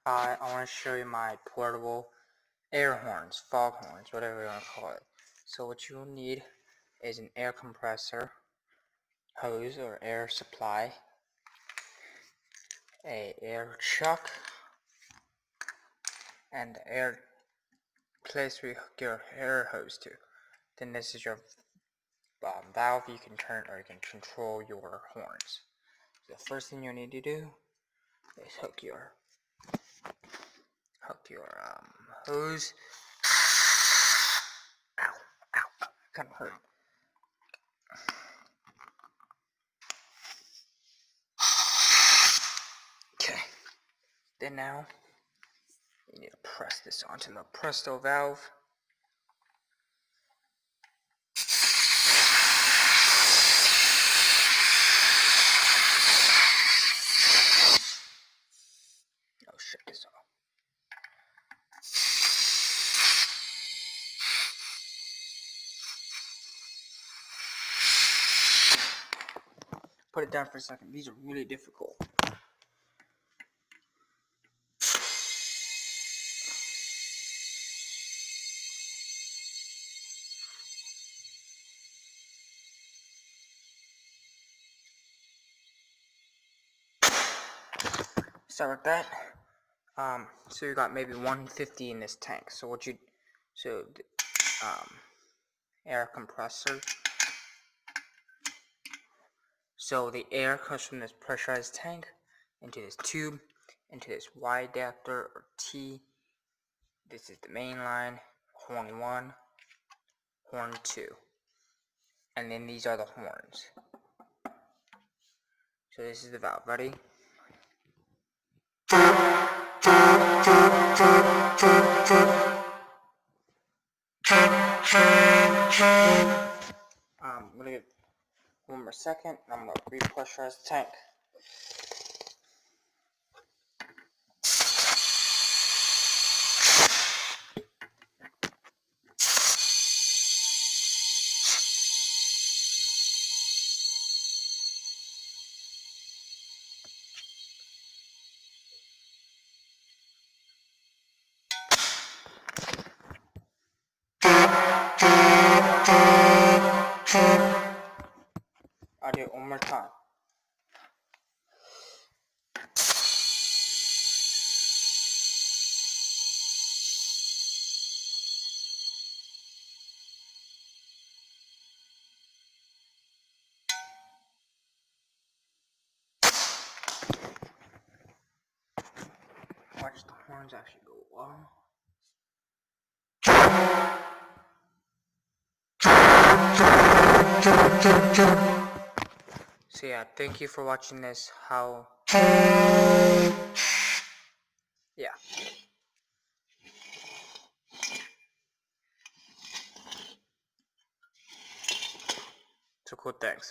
Hi, I want to show you my portable air horns, fog horns, whatever you want to call it. So what you will need is an air compressor, hose or air supply, a air chuck, and air place where you hook your air hose to. Then this is your valve. You can turn or you can control your horns. So the first thing you need to do is hook your hose. Ow, kind of hurt. Okay. Then now you need to press this onto the Presto valve. Oh, shut this off. Put it down for a second. These are really difficult. Start with that. So you got maybe 150 in this tank. So air compressor. So the air comes from this pressurized tank into this tube, into this Y adapter or T. This is the main line, horn 1, horn 2. And then these are the horns. So this is the valve. Ready? I'm gonna give one more second, and I'm gonna repressurize the tank. I'll do it one more time. Watch the horns actually go well. So yeah, thank you for watching this. Yeah. So cool, thanks.